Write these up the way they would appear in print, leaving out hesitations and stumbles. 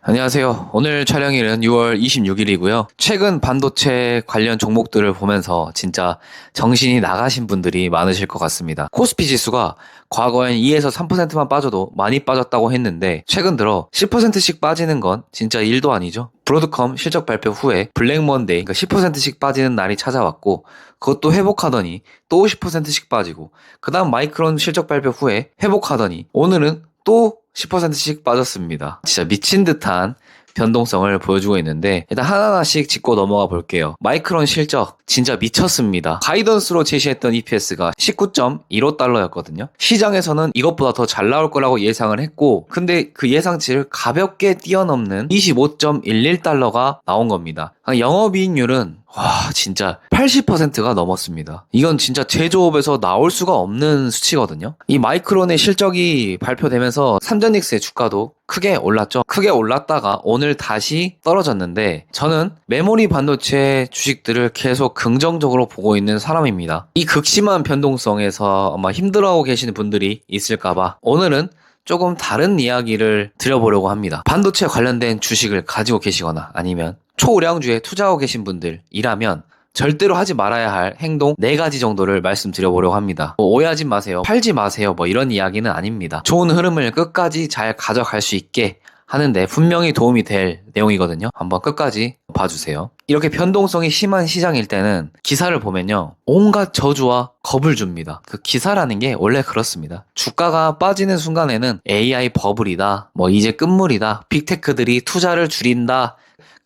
안녕하세요. 오늘 촬영일은 6월 26일이고요. 최근 반도체 관련 종목들을 보면서 진짜 정신이 나가신 분들이 많으실 것 같습니다. 코스피 지수가 과거엔 2에서 3%만 빠져도 많이 빠졌다고 했는데 최근 들어 10%씩 빠지는 건 진짜 일도 아니죠. 브로드컴 실적 발표 후에 블랙 먼데이, 그러니까 10%씩 빠지는 날이 찾아왔고 그것도 회복하더니 또 10%씩 빠지고 그 다음 마이크론 실적 발표 후에 회복하더니 오늘은 또 10%씩 빠졌습니다. 진짜 미친 듯한 변동성을 보여주고 있는데 일단 하나하나씩 짚고 넘어가 볼게요. 마이크론 실적 진짜 미쳤습니다. 가이던스로 제시했던 EPS가 19.15달러였거든요. 시장에서는 이것보다 더 잘 나올 거라고 예상을 했고 근데 그 예상치를 가볍게 뛰어넘는 25.11달러가 나온 겁니다. 영업이익률은 와 진짜 80%가 넘었습니다. 이건 진짜 제조업에서 나올 수가 없는 수치거든요. 이 마이크론의 실적이 발표되면서 삼전닉스의 주가도 크게 올랐죠. 크게 올랐다가 오늘 다시 떨어졌는데 저는 메모리 반도체 주식들을 계속 긍정적으로 보고 있는 사람입니다. 이 극심한 변동성에서 아마 힘들어하고 계시는 분들이 있을까봐 오늘은 조금 다른 이야기를 드려보려고 합니다. 반도체 관련된 주식을 가지고 계시거나 아니면 초우량주에 투자하고 계신 분들이라면 절대로 하지 말아야 할 행동 4가지 정도를 말씀드려보려고 합니다. 오해하지 마세요. 팔지 마세요. 이런 이야기는 아닙니다. 좋은 흐름을 끝까지 잘 가져갈 수 있게 하는데 분명히 도움이 될 내용이거든요. 한번 끝까지 봐주세요. 이렇게 변동성이 심한 시장일 때는 기사를 보면요. 온갖 저주와 겁을 줍니다. 그 기사라는 게 원래 그렇습니다. 주가가 빠지는 순간에는 AI 버블이다. 이제 끝물이다. 빅테크들이 투자를 줄인다.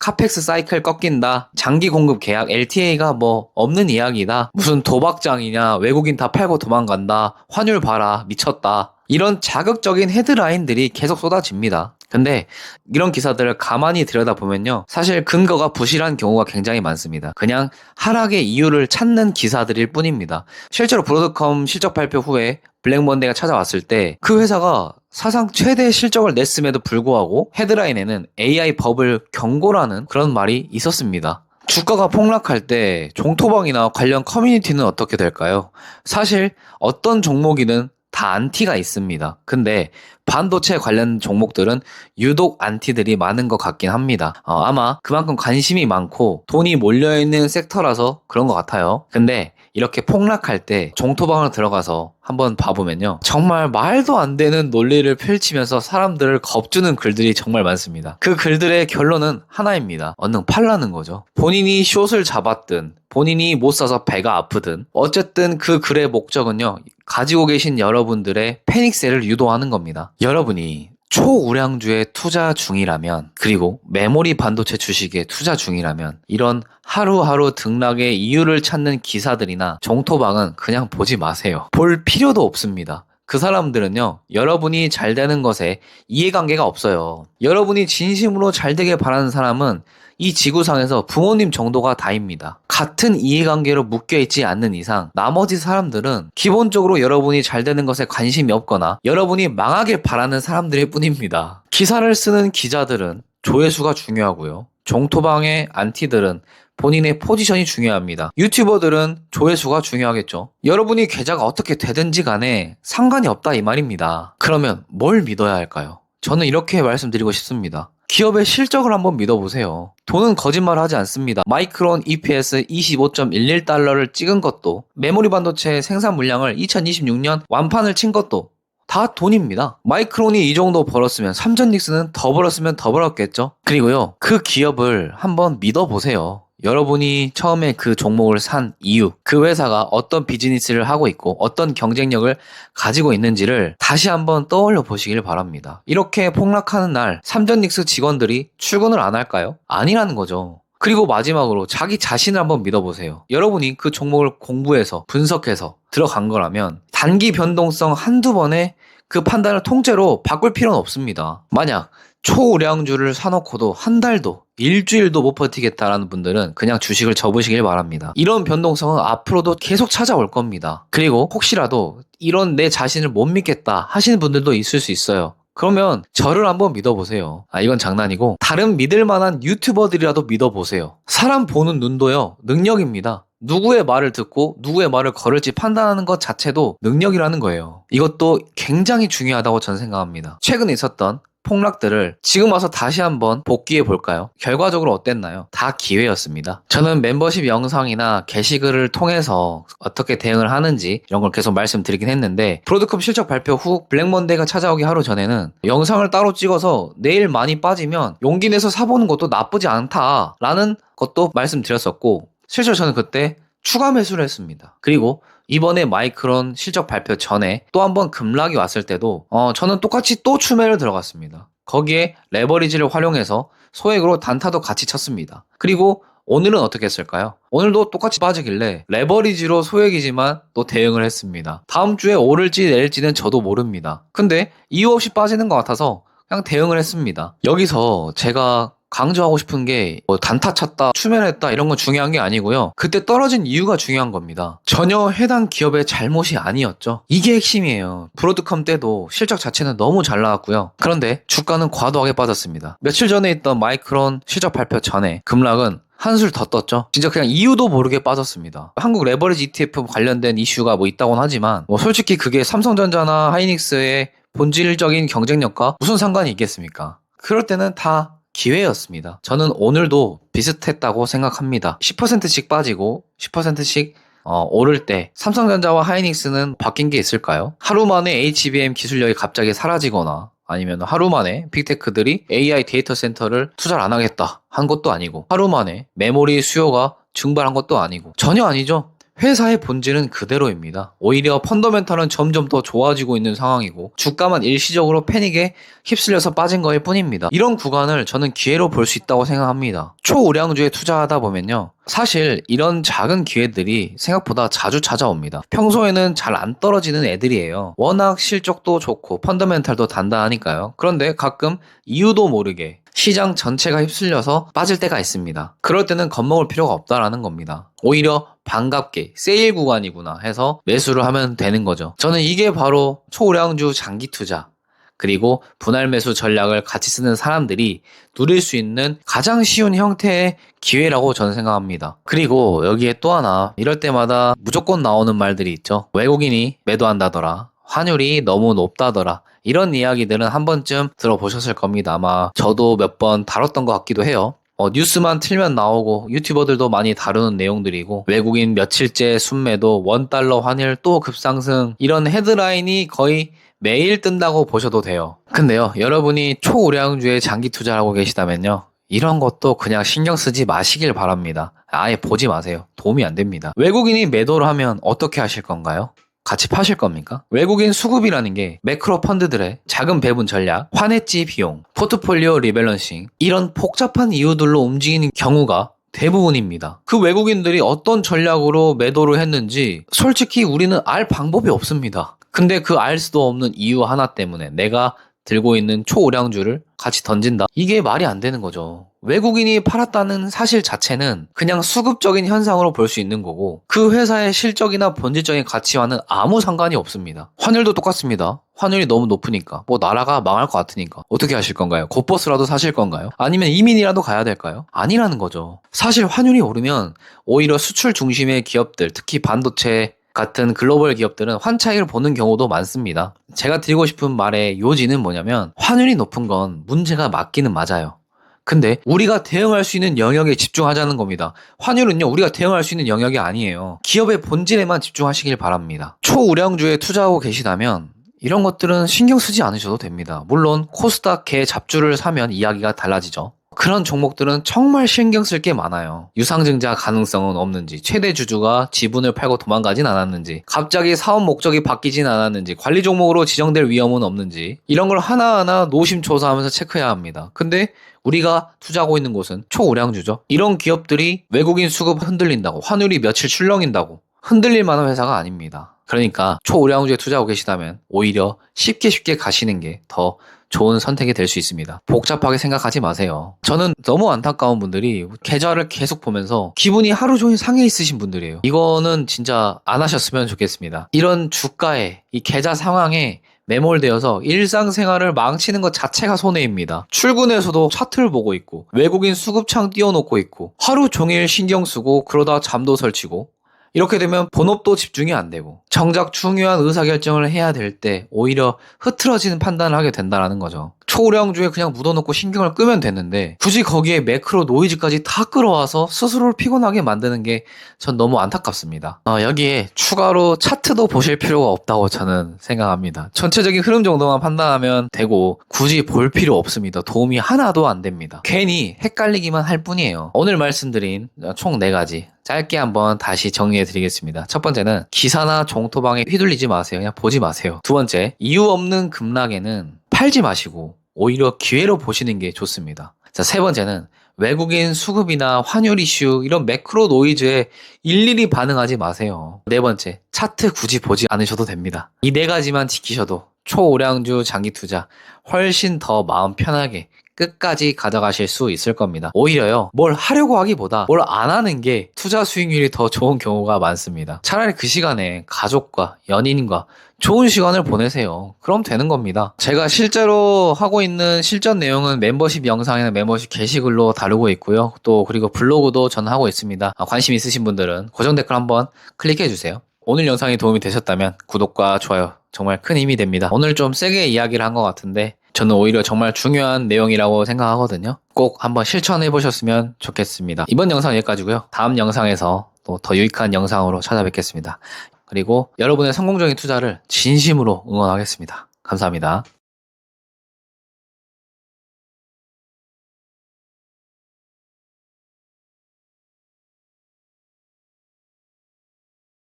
카펙스 사이클 꺾인다. 장기 공급 계약 LTA가 없는 이야기다. 무슨 도박장이냐. 외국인 다 팔고 도망간다. 환율 봐라. 미쳤다. 이런 자극적인 헤드라인들이 계속 쏟아집니다. 근데 이런 기사들을 가만히 들여다보면요. 사실 근거가 부실한 경우가 굉장히 많습니다. 그냥 하락의 이유를 찾는 기사들일 뿐입니다. 실제로 브로드컴 실적 발표 후에 블랙 먼데이가 찾아왔을 때 그 회사가 사상 최대 실적을 냈음에도 불구하고 헤드라인에는 AI 버블 경고라는 그런 말이 있었습니다. 주가가 폭락할 때 종토방이나 관련 커뮤니티는 어떻게 될까요? 사실 어떤 종목이든 다 안티가 있습니다. 근데 반도체 관련 종목들은 유독 안티들이 많은 것 같긴 합니다. 아마 그만큼 관심이 많고 돈이 몰려있는 섹터라서 그런 것 같아요. 근데 이렇게 폭락할 때 종토방으로 들어가서 한번 봐보면요. 정말 말도 안 되는 논리를 펼치면서 사람들을 겁주는 글들이 정말 많습니다. 그 글들의 결론은 하나입니다. 얼른 팔라는 거죠. 본인이 숏을 잡았든 본인이 못 사서 배가 아프든 어쨌든 그 글의 목적은요. 가지고 계신 여러분들의 패닉세를 유도하는 겁니다. 여러분이 초우량주에 투자 중이라면 그리고 메모리 반도체 주식에 투자 중이라면 이런 하루하루 등락의 이유를 찾는 기사들이나 종토방은 그냥 보지 마세요. 볼 필요도 없습니다. 그 사람들은요, 여러분이 잘 되는 것에 이해관계가 없어요. 여러분이 진심으로 잘 되길 바라는 사람은 이 지구상에서 부모님 정도가 다입니다. 같은 이해관계로 묶여있지 않는 이상 나머지 사람들은 기본적으로 여러분이 잘 되는 것에 관심이 없거나 여러분이 망하길 바라는 사람들일 뿐입니다. 기사를 쓰는 기자들은 조회수가 중요하고요. 종토방의 안티들은 본인의 포지션이 중요합니다. 유튜버들은 조회수가 중요하겠죠. 여러분이 계좌가 어떻게 되든지 간에 상관이 없다 이 말입니다. 그러면 뭘 믿어야 할까요? 저는 이렇게 말씀드리고 싶습니다. 기업의 실적을 한번 믿어보세요. 돈은 거짓말하지 않습니다. 마이크론 EPS 25.11달러를 찍은 것도 메모리 반도체 생산 물량을 2026년 완판을 친 것도 다 돈입니다. 마이크론이 이 정도 벌었으면 삼전닉스는 더 벌었으면 더 벌었겠죠. 그리고요. 그 기업을 한번 믿어보세요. 여러분이 처음에 그 종목을 산 이유, 그 회사가 어떤 비즈니스를 하고 있고 어떤 경쟁력을 가지고 있는지를 다시 한번 떠올려 보시길 바랍니다. 이렇게 폭락하는 날 삼전닉스 직원들이 출근을 안 할까요? 아니라는 거죠. 그리고 마지막으로 자기 자신을 한번 믿어보세요. 여러분이 그 종목을 공부해서 분석해서 들어간 거라면 단기 변동성 한두 번에 그 판단을 통째로 바꿀 필요는 없습니다. 만약 초우량주를 사놓고도 한 달도 일주일도 못 버티겠다라는 분들은 그냥 주식을 접으시길 바랍니다. 이런 변동성은 앞으로도 계속 찾아올 겁니다. 그리고 혹시라도 이런 내 자신을 못 믿겠다 하시는 분들도 있을 수 있어요. 그러면 저를 한번 믿어보세요. 이건 장난이고 다른 믿을 만한 유튜버들이라도 믿어보세요. 사람 보는 눈도요 능력입니다. 누구의 말을 듣고 누구의 말을 걸을지 판단하는 것 자체도 능력이라는 거예요. 이것도 굉장히 중요하다고 저는 생각합니다. 최근에 있었던 폭락들을 지금 와서 다시 한번 복귀해 볼까요? 결과적으로 어땠나요? 다 기회였습니다. 저는 멤버십 영상이나 게시글을 통해서 어떻게 대응을 하는지 이런 걸 계속 말씀드리긴 했는데, 브로드컵 실적 발표 후 블랙먼데이가 찾아오기 하루 전에는 영상을 따로 찍어서 내일 많이 빠지면 용기 내서 사보는 것도 나쁘지 않다라는 것도 말씀드렸었고, 실제로 저는 그때 추가 매수를 했습니다. 그리고 이번에 마이크론 실적 발표 전에 또 한번 급락이 왔을 때도 저는 똑같이 또 추매를 들어갔습니다. 거기에 레버리지를 활용해서 소액으로 단타도 같이 쳤습니다. 그리고 오늘은 어떻게 했을까요? 오늘도 똑같이 빠지길래 레버리지로 소액이지만 또 대응을 했습니다. 다음 주에 오를지 내릴지는 저도 모릅니다. 근데 이유 없이 빠지는 것 같아서 그냥 대응을 했습니다. 여기서 제가 강조하고 싶은 게 단타 쳤다, 추매를 했다 이런 건 중요한 게 아니고요. 그때 떨어진 이유가 중요한 겁니다. 전혀 해당 기업의 잘못이 아니었죠. 이게 핵심이에요. 브로드컴 때도 실적 자체는 너무 잘 나왔고요. 그런데 주가는 과도하게 빠졌습니다. 며칠 전에 있던 마이크론 실적 발표 전에 급락은 한술 더 떴죠. 진짜 그냥 이유도 모르게 빠졌습니다. 한국 레버리지 ETF 관련된 이슈가 있다고는 하지만 솔직히 그게 삼성전자나 하이닉스의 본질적인 경쟁력과 무슨 상관이 있겠습니까? 그럴 때는 다 기회였습니다. 저는 오늘도 비슷했다고 생각합니다. 10%씩 빠지고 10%씩 오를 때 삼성전자와 하이닉스는 바뀐 게 있을까요? 하루 만에 HBM 기술력이 갑자기 사라지거나 아니면 하루 만에 빅테크들이 AI 데이터 센터를 투자를 안 하겠다 한 것도 아니고, 하루 만에 메모리 수요가 증발한 것도 아니고, 전혀 아니죠. 회사의 본질은 그대로입니다. 오히려 펀더멘탈은 점점 더 좋아지고 있는 상황이고 주가만 일시적으로 패닉에 휩쓸려서 빠진 거일 뿐입니다. 이런 구간을 저는 기회로 볼 수 있다고 생각합니다. 초우량주에 투자하다 보면요, 사실 이런 작은 기회들이 생각보다 자주 찾아옵니다. 평소에는 잘 안 떨어지는 애들이에요. 워낙 실적도 좋고 펀더멘탈도 단단하니까요. 그런데 가끔 이유도 모르게 시장 전체가 휩쓸려서 빠질 때가 있습니다. 그럴 때는 겁먹을 필요가 없다라는 겁니다. 오히려 반갑게 세일 구간이구나 해서 매수를 하면 되는 거죠. 저는 이게 바로 초우량주 장기 투자, 그리고 분할 매수 전략을 같이 쓰는 사람들이 누릴 수 있는 가장 쉬운 형태의 기회라고 저는 생각합니다. 그리고 여기에 또 하나, 이럴 때마다 무조건 나오는 말들이 있죠. 외국인이 매도한다더라, 환율이 너무 높다더라, 이런 이야기들은 한 번쯤 들어보셨을 겁니다. 아마 저도 몇 번 다뤘던 것 같기도 해요. 뉴스만 틀면 나오고 유튜버들도 많이 다루는 내용들이고, 외국인 며칠째 순매도, 원달러 환율 또 급상승, 이런 헤드라인이 거의 매일 뜬다고 보셔도 돼요. 근데요, 여러분이 초우량주에 장기 투자를 하고 계시다면요, 이런 것도 그냥 신경 쓰지 마시길 바랍니다. 아예 보지 마세요. 도움이 안 됩니다. 외국인이 매도를 하면 어떻게 하실 건가요? 같이 파실 겁니까? 외국인 수급이라는 게 매크로 펀드들의 자금 배분 전략, 환해지 비용, 포트폴리오 리밸런싱, 이런 복잡한 이유들로 움직이는 경우가 대부분입니다. 그 외국인들이 어떤 전략으로 매도를 했는지 솔직히 우리는 알 방법이 없습니다. 근데 그 알 수도 없는 이유 하나 때문에 내가 들고 있는 초우량주를 같이 던진다? 이게 말이 안 되는 거죠. 외국인이 팔았다는 사실 자체는 그냥 수급적인 현상으로 볼 수 있는 거고, 그 회사의 실적이나 본질적인 가치와는 아무 상관이 없습니다. 환율도 똑같습니다. 환율이 너무 높으니까, 나라가 망할 것 같으니까 어떻게 하실 건가요? 곧버스라도 사실 건가요? 아니면 이민이라도 가야 될까요? 아니라는 거죠. 사실 환율이 오르면 오히려 수출 중심의 기업들, 특히 반도체 같은 글로벌 기업들은 환차익을 보는 경우도 많습니다. 제가 드리고 싶은 말의 요지는 뭐냐면, 환율이 높은 건 문제가 맞기는 맞아요. 근데 우리가 대응할 수 있는 영역에 집중하자는 겁니다. 환율은요, 우리가 대응할 수 있는 영역이 아니에요. 기업의 본질에만 집중하시길 바랍니다. 초우량주에 투자하고 계시다면 이런 것들은 신경 쓰지 않으셔도 됩니다. 물론 코스닥 개 잡주를 사면 이야기가 달라지죠. 그런 종목들은 정말 신경 쓸 게 많아요. 유상증자 가능성은 없는지, 최대 주주가 지분을 팔고 도망가진 않았는지, 갑자기 사업 목적이 바뀌진 않았는지, 관리 종목으로 지정될 위험은 없는지, 이런 걸 하나하나 노심초사하면서 체크해야 합니다. 근데 우리가 투자하고 있는 곳은 초우량주죠. 이런 기업들이 외국인 수급 흔들린다고, 환율이 며칠 출렁인다고 흔들릴 만한 회사가 아닙니다. 그러니까 초우량주에 투자하고 계시다면 오히려 쉽게 가시는 게 더 좋은 선택이 될 수 있습니다. 복잡하게 생각하지 마세요. 저는 너무 안타까운 분들이 계좌를 계속 보면서 기분이 하루 종일 상해 있으신 분들이에요. 이거는 진짜 안 하셨으면 좋겠습니다. 이런 주가에, 이 계좌 상황에 매몰되어서 일상생활을 망치는 것 자체가 손해입니다. 출근해서도 차트를 보고 있고, 외국인 수급창 띄워놓고 있고, 하루 종일 신경 쓰고, 그러다 잠도 설치고, 이렇게 되면 본업도 집중이 안 되고, 정작 중요한 의사결정을 해야 될 때 오히려 흐트러지는 판단을 하게 된다는 거죠. 초우량주에 그냥 묻어놓고 신경을 끄면 되는데 굳이 거기에 매크로 노이즈까지 다 끌어와서 스스로를 피곤하게 만드는 게 전 너무 안타깝습니다. 여기에 추가로 차트도 보실 필요가 없다고 저는 생각합니다. 전체적인 흐름 정도만 판단하면 되고 굳이 볼 필요 없습니다. 도움이 하나도 안 됩니다. 괜히 헷갈리기만 할 뿐이에요. 오늘 말씀드린 총 4가지 짧게 한번 다시 정리해 드리겠습니다. 첫 번째는 기사나 종토방에 휘둘리지 마세요. 그냥 보지 마세요. 두 번째, 이유 없는 급락에는 팔지 마시고 오히려 기회로 보시는 게 좋습니다. 자, 세 번째는 외국인 수급이나 환율 이슈 이런 매크로 노이즈에 일일이 반응하지 마세요. 네 번째, 차트 굳이 보지 않으셔도 됩니다. 이 4가지만 지키셔도 초오량주 장기 투자 훨씬 더 마음 편하게 끝까지 가져가실 수 있을 겁니다. 오히려요, 뭘 하려고 하기보다 뭘 안 하는 게 투자 수익률이 더 좋은 경우가 많습니다. 차라리 그 시간에 가족과 연인과 좋은 시간을 보내세요. 그럼 되는 겁니다. 제가 실제로 하고 있는 실전 내용은 멤버십 영상이나 멤버십 게시글로 다루고 있고요. 또 그리고 블로그도 전 하고 있습니다. 관심 있으신 분들은 고정 댓글 한번 클릭해 주세요. 오늘 영상이 도움이 되셨다면 구독과 좋아요 정말 큰 힘이 됩니다. 오늘 좀 세게 이야기를 한 것 같은데 저는 오히려 정말 중요한 내용이라고 생각하거든요. 꼭 한번 실천해 보셨으면 좋겠습니다. 이번 영상 여기까지고요. 다음 영상에서 또 더 유익한 영상으로 찾아뵙겠습니다. 그리고 여러분의 성공적인 투자를 진심으로 응원하겠습니다. 감사합니다.